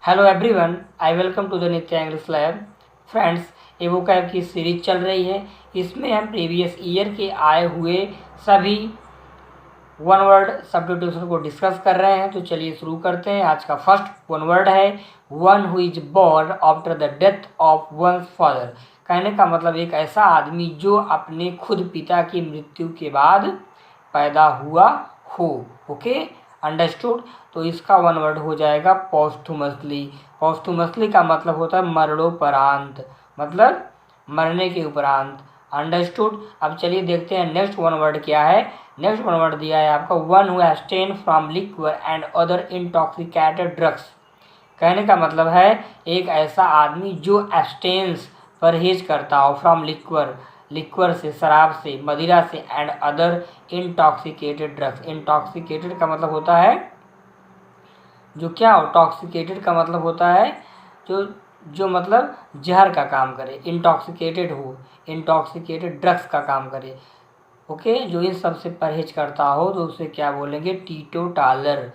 Hello everyone, I welcome to the Nitya English lab. Friends, ये vocab की series चल रही है। इसमें हम प्रीवियस ईयर के आए हुए सभी वन वर्ड सब्स्टिट्यूशन को डिस्कस कर रहे हैं। तो चलिए शुरू करते हैं। आज का फर्स्ट वन वर्ड है one who is born after the death of one's father. कहने का मतलब एक ऐसा आदमी जो अपने खुद पिता की मृत्यु के बाद पैदा हुआ हो। Okay, understood. तो इसका वन वर्ड हो जाएगा पोस्टुमसली। पोस्टुमसली का मतलब होता है मरणोपरांत, मतलब मरने के उपरांत। अंडरस्टूड। अब चलिए देखते हैं नेक्स्ट वन वर्ड क्या है। नेक्स्ट वन वर्ड दिया है आपका one who abstain from liquor and other intoxicated drugs. कहने का मतलब है एक ऐसा आदमी जो एब्सटेंस परहेज करता हो फ्रॉम लिक्वर, लिक्वर से, शराब से, मदिरा से, and other intoxicated drugs. Intoxicated का मतलब होता है जो क्या हो, टॉक्सिकेटेड का मतलब होता है जो जो मतलब जहर का काम करे, इंटॉक्सिकेटेड हो, इंटॉक्सिकेटेड ड्रग्स का काम करे। ओके, जो इन सब से परहेज करता हो तो उसे क्या बोलेंगे, टीटोटालर,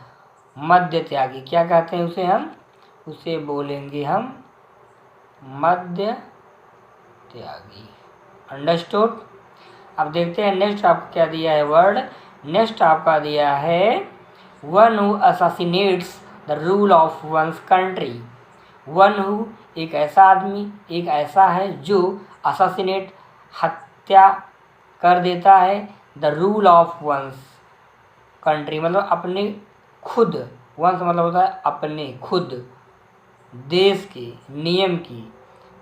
मद्य त्यागी। क्या कहते हैं उसे हम, उसे बोलेंगे हम मद्य त्यागी। अंडरस्टूड। अब देखते हैं नेक्स्ट आपको क्या दिया है वर्ड। नेक्स्ट आपका दिया है one who assassinates the rule of one's country. One who एक ऐसा आदमी, एक ऐसा है जो असैसिनेट हत्या कर देता है, the rule of one's country मतलब अपने खुद, वंस मतलब होता है अपने खुद, देश के नियम की,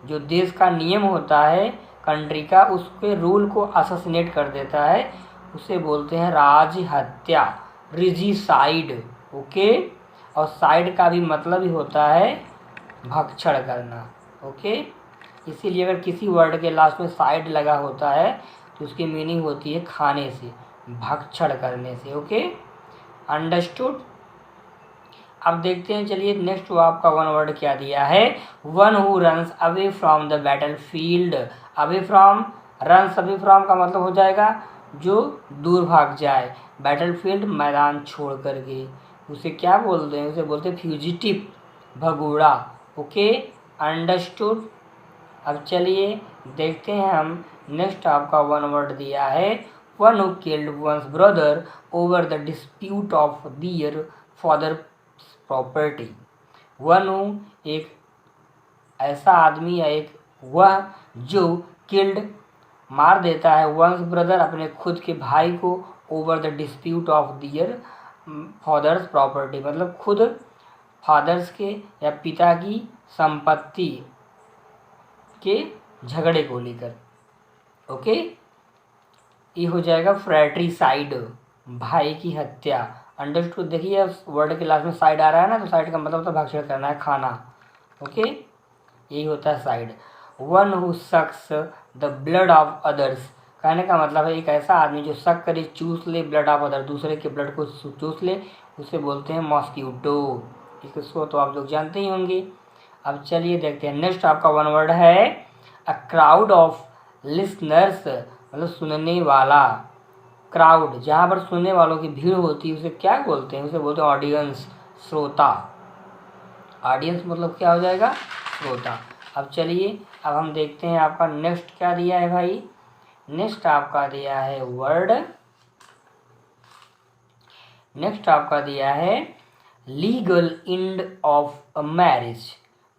जो देश का नियम होता है कंट्री का, उसके रूल को असैसिनेट कर देता है, उसे बोलते हैं राज हत्या, रिजीसाइड। ओके, और साइड का भी मतलब ही होता है भक्षण करना। ओके, इसीलिए अगर किसी वर्ड के लास्ट में साइड लगा होता है तो उसकी मीनिंग होती है खाने से, भक्षण करने से। Okay, understood. अब देखते हैं, चलिए नेक्स्ट वो आपका वन वर्ड क्या दिया है, one who runs away from the battle field. Away from, runs away from का मतलब हो जाएगा जो दूर भाग जाए, बैटल फील्ड मैदान छोड़ करके, उसे क्या बोलते हैं, उसे बोलते हैं फ्यूजिटिव, भगोड़ा। Okay, understood. अब चलिए देखते हैं हम नेक्स्ट आपका वन वर्ड दिया है one who killed one's brother over the dispute of their father property. One who एक ऐसा आदमी या एक वह जो किल्ड मार देता है, वंस ब्रदर अपने खुद के भाई को, over the dispute of their father's property मतलब खुद फादर्स के या पिता की संपत्ति के झगड़े को लेकर। ओके, ये हो जाएगा फ्रैट्रिसाइड, भाई की हत्या। अंडरस्टूड। देखिए वर्ड के लास्ट में साइड आ रहा है ना, तो साइड का मतलब होता है भक्षण करना है, खाना। ओके, यही होता है side. One who sucks the blood of others. कहने का मतलब है एक ऐसा आदमी जो शक करे, चूस ले ब्लड ऑफ अदर, दूसरे के ब्लड को चूस ले, उसे बोलते हैं मॉस्क्यूटो। इसको तो आप लोग जानते ही होंगे। अब चलिए देखते हैं नेक्स्ट आपका वन वर्ड है अ क्राउड ऑफ लिसनर्स मतलब सुनने वाला। क्राउड, जहाँ पर सुनने वालों की भीड़ होती है उसे क्या बोलते हैं, उसे बोलते हैं ऑडियंस, श्रोता। ऑडियंस मतलब क्या हो जाएगा, श्रोता। अब चलिए अब हम देखते हैं आपका नेक्स्ट क्या दिया है भाई। नेक्स्ट आपका दिया है वर्ड, नेक्स्ट आपका दिया है legal end of a marriage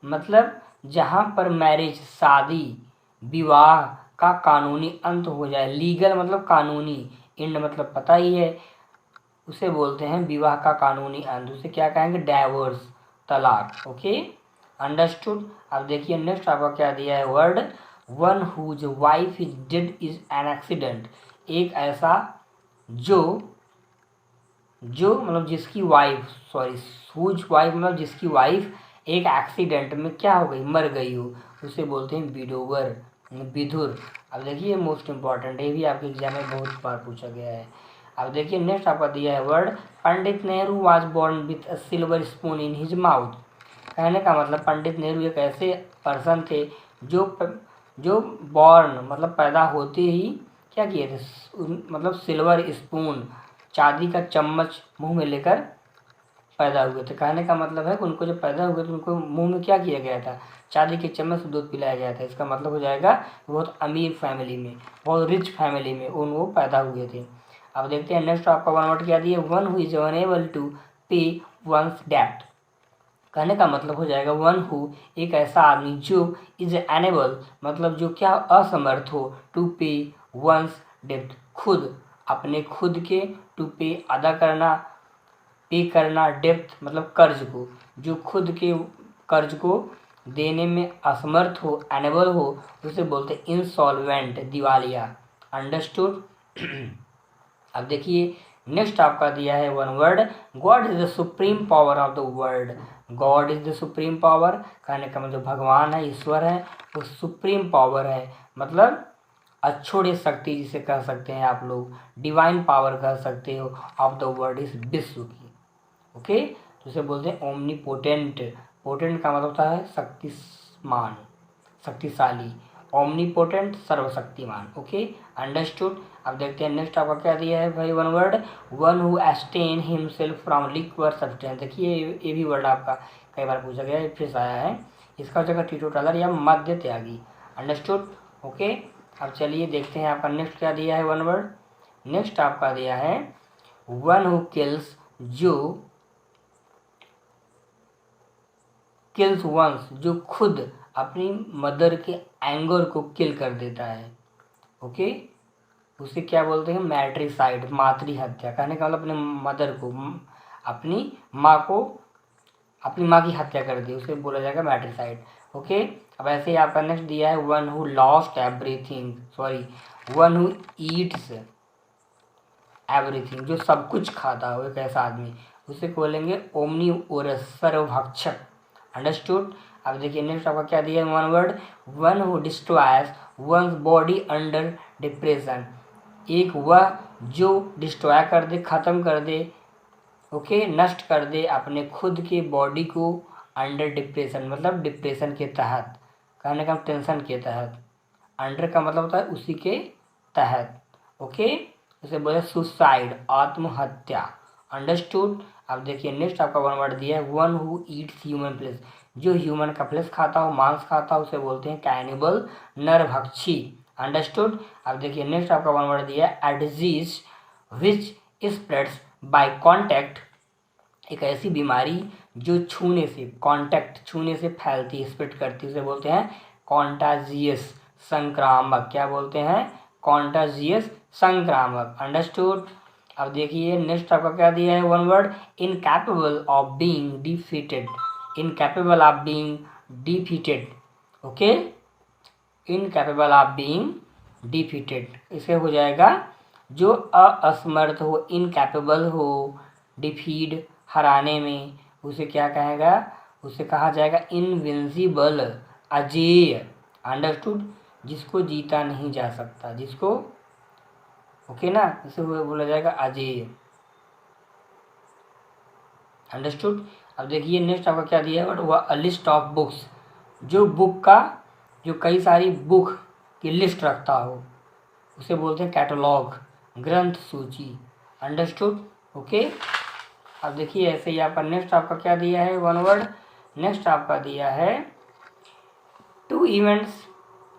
मतलब जहाँ पर मैरिज, शादी, विवाह का कानूनी अंत हो जाए। लीगल मतलब कानूनी, एंड मतलब पता ही है, उसे बोलते हैं विवाह का कानूनी अंत। उसे क्या कहेंगे, डाइवोर्स, तलाक। Okay, understood. अब देखिए नेक्स्ट आपका क्या दिया है word, one whose wife is dead is an accident. एक ऐसा जो मतलब जिसकी वाइफ, सॉरी, हुज वाइफ मतलब जिसकी वाइफ एक एक्सीडेंट में क्या हो गई, मर गई हो, उसे बोलते हैं विडोवर, विधुर। अब देखिए मोस्ट इम्पॉर्टेंट, ये भी आपके एग्जाम में बहुत बार पूछा गया है। अब देखिए नेक्स्ट आपका दिया है word, Pandit Nehru was born with a silver spoon in his mouth. कहने का मतलब पंडित नेहरू एक ऐसे पर्सन थे जो बॉर्न मतलब पैदा होते ही क्या किए थे, मतलब सिल्वर स्पून, चांदी का चम्मच मुंह में लेकर पैदा हुए थे। कहने का मतलब है कि उनको जब पैदा हुए तो उनको मुंह में क्या किया गया था, चांदी के चम्मच से दूध पिलाया गया था। इसका मतलब हो जाएगा बहुत अमीर फैमिली में, बहुत रिच फैमिली में वो पैदा हुए थे। अब देखते हैं नेक्स्ट आपका वन वर्ड क्या दिया, one who is unable to pay one's डेब्ट। कहने का मतलब हो जाएगा वन हु, एक ऐसा आदमी जो इज अनेबल मतलब जो क्या असमर्थ हो, टू पे वंस डेब्ट खुद अपने खुद के, टू पे अदा करना, पे करना, डेप्थ मतलब कर्ज को, जो खुद के कर्ज को देने में असमर्थ हो, अनेबल हो, उसे बोलते हैं इंसॉल्वेंट, दिवालिया। अंडरस्टूड। अब देखिए नेक्स्ट आपका दिया है one word, God is the supreme power of the world. God is the supreme power, कहने का मतलब भगवान है, ईश्वर है, वो सुप्रीम पावर है, मतलब अछूत शक्ति जिसे कह सकते हैं आप लोग, डिवाइन पावर कह सकते हो, ऑफ द वर्ल्ड इस विश्व की। ओके, तो इसे बोलते हैं ओमनीपोटेंट। पोटेंट का मतलब होता है शक्तिमान, शक्तिशाली। ओमनीपोटेंट सर्वशक्तिमान। Okay, understood. अब देखते हैं नेक्स्ट आपका क्या दिया है भाई one word, one who abstain himself from liquid substance. देखिए ये भी वर्ड आपका कई बार पूछा गया है, फिर आया है। इसका जगह टीटोटलर या मध्य त्यागी। अंडरस्टूड। ओके, अब चलिए देखते हैं आपका नेक्स्ट क्या दिया है वन वर्ड। नेक्स्ट आपका दिया है वन हु किल्स, जो किल्स वंस, जो खुद अपनी मदर के एंगर को किल कर देता है। ओके, उसे क्या बोलते हैं, मैट्रिसाइड, मातृ हत्या। कहने का मतलब अपने मदर को, अपनी माँ को, अपनी माँ की हत्या कर दी, उसे बोला जाएगा मैट्रिसाइड। ओके, अब ऐसे ही आपका नेक्स्ट दिया है one who lost everything, sorry one who Yeats everything, जो सब कुछ खाता हो, एक ऐसा आदमी, उसे बोलेंगे ओमनीवोरस, सर्वभक्षक। अंडरस्टूड। अब देखिए नेक्स्ट आपका क्या दिया है one word, one who destroys one's body under depression. एक वह जो डिस्ट्रॉय कर दे, खत्म कर दे, ओके, नष्ट कर दे अपने खुद के बॉडी को, अंडर डिप्रेशन मतलब डिप्रेशन के तहत, कहने का टेंशन के तहत, अंडर का मतलब होता है उसी के तहत। ओके, उसे बोले सुसाइड, आत्महत्या। अंडरस्टूड। अब देखिए नेक्स्ट आपका वन वर्ड दिया है one who eats human flesh, जो ह्यूमन का फ्लेश खाता हो, मांस खाता हो, उसे बोलते हैं कैनिबल, नरभक्षी। अंडरस्टूड। अब देखिए नेक्स्ट आपका वन वर्ड दिया है a disease which spreads by contact, एक ऐसी बीमारी जो छूने से, कांटेक्ट छूने से फैलती है, स्प्रेड करती है, उसे बोलते हैं कॉन्टाजियस, संक्रामक। क्या बोलते हैं, कॉन्टाजियस, संक्रामक। अंडरस्टूड। अब देखिए नेक्स्ट आपका क्या दिया है one word, incapable of being defeated, incapable of being defeated. Okay, incapable of being defeated, इसे हो जाएगा जो असमर्थ हो, इनकैपेबल हो, डिफीड हराने में, उसे क्या कहेगा, उसे कहा जाएगा इनविंसिबल, अजेय। अंडरस्टूड, जिसको जीता नहीं जा सकता, जिसको, ओके ना, इसे बोला जाएगा अजेय। अंडरस्टूड। अब देखिए नेक्स्ट आपका क्या दिया है बट वह लिस्ट ऑफ बुक्स, जो बुक का, जो कई सारी बुक की लिस्ट रखता हो, उसे बोलते हैं कैटलॉग, ग्रंथ सूची। अंडरस्टूड। ओके, अब देखिए ऐसे ही आपका नेक्स्ट आपका क्या दिया है वन वर्ड, नेक्स्ट आपका दिया है टू इवेंट्स,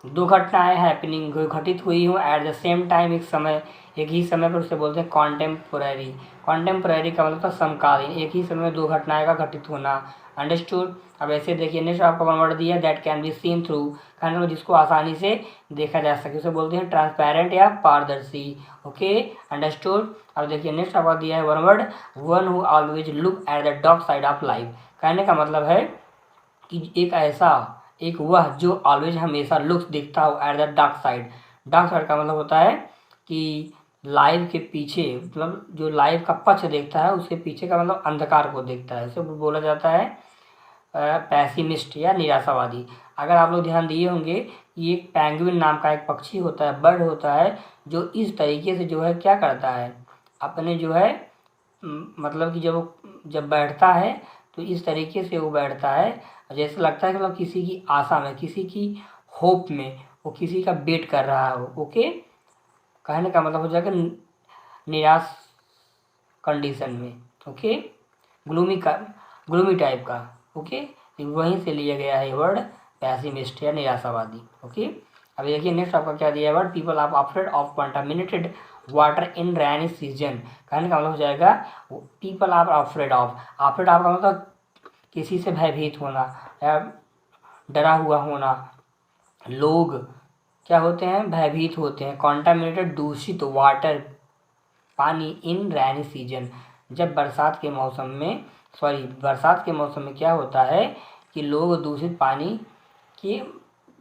दो घटनाएं हैपनिंग, घटित हुई हूँ एट द सेम टाइम, एक समय, एक ही समय पर, उसे बोलते हैं कॉन्टेम्पोररी। कॉन्टेम्पोररी का मतलब समकालीन, एक ही समय में दो घटनाएं का घटित होना। अंडरस्टूड। अब ऐसे देखिए नेक्स्ट आपका वन वर्ड दिया that can be seen through, कहने जिसको आसानी से देखा जा सके, उसे बोलते हैं ट्रांसपेरेंट या पारदर्शी। Okay, understood. अब देखिए नेक्स्ट आपका दिया है one word, one who always look at the dark side of life. कहने का मतलब है कि एक ऐसा, एक वह जो ऑलवेज हमेशा लुक्स दिखता हो at the dark side. Dark side का मतलब होता है कि लाइफ के पीछे, मतलब जो लाइफ का पक्ष देखता है उसके पीछे का मतलब अंधकार को देखता है, इसे बोला जाता है पैसिमिस्ट या निराशावादी। अगर आप लोग ध्यान दिए होंगे, ये एक पेंगुइन नाम का एक पक्षी होता है, बर्ड होता है, जो इस तरीके से जो है क्या करता है, अपने जो है मतलब कि जब बैठता है तो इस तरीके से वो बैठता है, जैसे लगता है कि मतलब किसी की आशा में, किसी की होप में, वो किसी का वेट कर रहा हो। ओके, कहने का मतलब हो जाएगा निराश कंडीशन में। ओके, ग्लूमी टाइप का। ओके, वहीं से लिया गया है वर्ड पैसिमिस्ट या निराशावादी। ओके, अब देखिए नेक्स्ट आपका क्या दिया है word, people are afraid of contaminated water in rainy season. कहने का मतलब हो जाएगा people are afraid of, afraid आपका मतलब किसी से भयभीत होना या डरा हुआ होना। लोग क्या होते हैं, भयभीत होते हैं। कॉन्टामिनेटेड दूषित वाटर पानी इन रेनी सीजन, जब बरसात के मौसम में क्या होता है कि लोग दूषित पानी के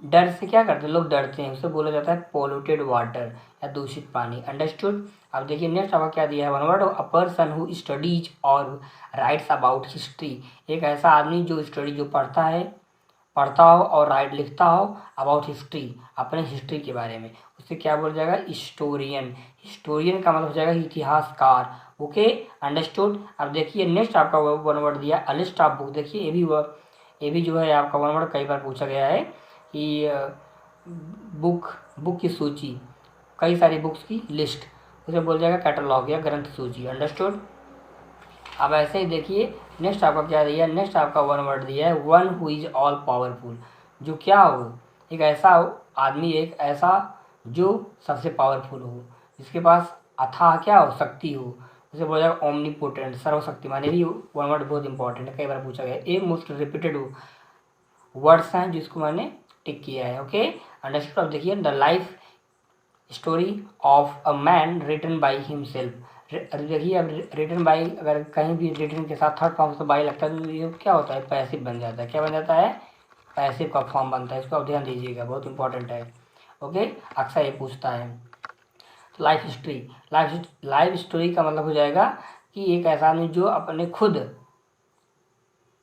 डर से क्या करते हैं, लोग डरते हैं, उसे बोला जाता है पोल्यूटेड वाटर या दूषित पानी। अंडरस्टूड। अब देखिए नेक्स्ट आपका क्या दिया है one word, a person who studies और राइट्स अबाउट हिस्ट्री। एक ऐसा आदमी जो पढ़ता हो और लिखता हो अबाउट हिस्ट्री, अपने हिस्ट्री के बारे में, उससे क्या बोला जाएगा, हिस्टोरियन। हिस्टोरियन का मतलब हो जाएगा इतिहासकार। Okay, understood. अब देखिए नेक्स्ट आपका वन वर्ड दिया अ लिस्ट ऑफ बुक। देखिए ये भी जो है आपका वन वर्ड कई बार पूछा गया है कि बुक की सूची, कई सारी बुक्स की लिस्ट, उसे बोल जाएगा कैटलॉग या ग्रंथ सूची। अंडरस्टूड। अब ऐसे ही देखिए नेक्स्ट आपका क्या दिया है, नेक्स्ट आपका वन वर्ड दिया है one who is all powerful. जो क्या हो, एक ऐसा आदमी, एक ऐसा जो सबसे पावरफुल हो, जिसके पास अथाह क्या हो, शक्ति हो, उसे बोला जाएगा ओमनीपोटेंट, सर्वशक्तिमान। ये भी वन वर्ड बहुत इंपॉर्टेंट है, कई बार पूछा गया है। एक मोस्ट रिपीटेड वर्ड्स हैं जिसको मैंने टिक किया है। Okay, understood. अब देखिए the life story of a man written by himself. देखिए अब रिटन बाई, अगर कहीं भी रिटन के साथ थर्ड फॉर्म से बाई लगता है तो ये क्या होता है, पैसिव बन जाता है। क्या बन जाता है, पैसिव का फॉर्म बनता है। इसको आप ध्यान दीजिएगा, बहुत इंपॉर्टेंट है। ओके, अक्सर ये पूछता है। लाइफ हिस्ट्री, लाइफ स्टोरी का मतलब हो जाएगा कि एक ऐसा आदमी जो अपने खुद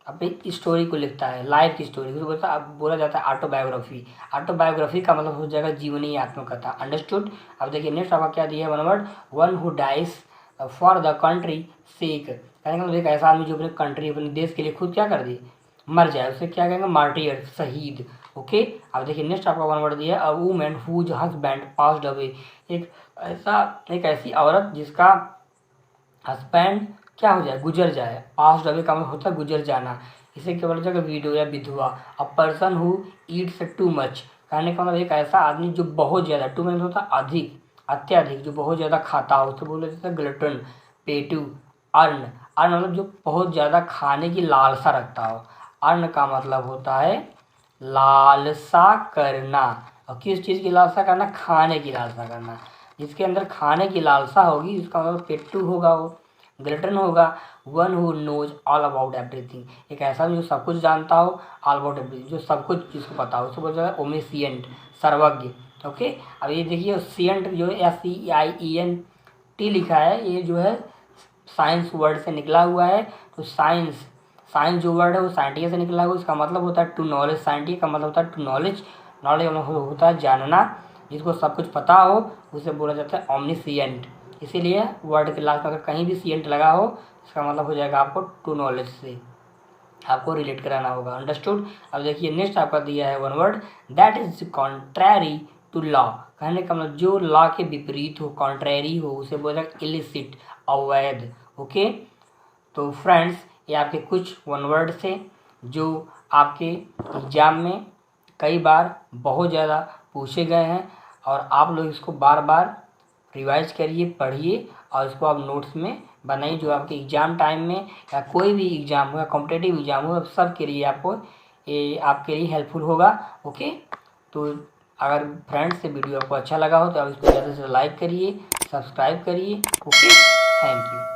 अपनी स्टोरी को लिखता है, लाइफ की स्टोरी को बोला जाता है ऑटोबायोग्राफी। ऑटोबायोग्राफी का मतलब हो जाएगा जीवनी आत्मकथा। अंडरस्टूड। अब देखिए नेक्स्ट आपका क्या दिया है one word, one who dies for the country sake. कहने का मतलब एक ऐसा आदमी जो अपने कंट्री, अपने देश के लिए खुद क्या कर दे, मर जाए, उसे क्या कहेंगे, मार्टियर, शहीद। ओके, अब देखिए नेक्स्ट आपका वन वर्ड दिया है a woman whose husband passed away. एक ऐसी औरत जिसका हस्बैंड क्या हो जाए, गुजर जाए। पास्ड अवे का मतलब होता है गुजर जाना, इसे क्या बोला जाएगा, विडो या विधवा। A person who Yeats too much. कहने का मतलब एक ऐसा आदमी जो बहुत ज़्यादा, टू मतलब होता है अधिक, अत्यधिक, जो बहुत ज़्यादा खाता हो, तो बोला जाता है ग्लटन। पेटू, अर्ण, अर्ण मतलब जो बहुत ज़्यादा खाने की लालसा रखता हो। अर्ण का मतलब होता है लालसा करना। और किस चीज़ की लालसा करना, खाने की लालसा करना। जिसके अंदर खाने की लालसा होगी उसका मतलब पेट्टू होगा, वो ग्लटन होगा। One who knows all about everything. एक ऐसा जो सब कुछ जानता हो, ऑल अबाउट एवरीथिंग, जो सब कुछ जिसको पता हो, उसको बोला जाता है ओमिसियंट, सर्वज्ञ। ओके, अब ये देखिए सियंट जो है SCIENT लिखा है, ये जो है साइंस वर्ड से निकला हुआ है। तो साइंस जो वर्ड है वो साइंटिया से निकला हुआ है। इसका मतलब होता है टू नॉलेज। साइंटिया का मतलब होता है टू नॉलेज। नॉलेज होता है जानना, जिसको सब कुछ पता हो उसे बोला जाता है ओमनिसियंट। इसीलिए वर्ड के लास्ट में अगर कहीं भी सियंट लगा हो, इसका मतलब हो जाएगा आपको टू नॉलेज से आपको रिलेट कराना होगा। अंडरस्टूड। अब देखिए नेक्स्ट आपका दिया है one word, that is contrary to law. कहने का मतलब जो लॉ के विपरीत हो, कॉन्ट्रैरी हो, उसे बोला जाएगा इलिसिट, अवैध। ओके, तो फ्रेंड्स ये आपके कुछ वन वर्ड से जो आपके एग्जाम में कई बार बहुत ज़्यादा पूछे गए हैं, और आप लोग इसको बार बार रिवाइज करिए, पढ़िए, और इसको आप नोट्स में बनाइए, जो आपके एग्ज़ाम टाइम में या कोई भी एग्ज़ाम हो या कॉम्पिटेटिव एग्ज़ाम हो, सब के लिए आपके लिए हेल्पफुल होगा। ओके, तो अगर फ्रेंड्स से वीडियो आपको अच्छा लगा हो तो आप इसको ज़्यादा से लाइक करिए, सब्सक्राइब करिए। Okay, thank you.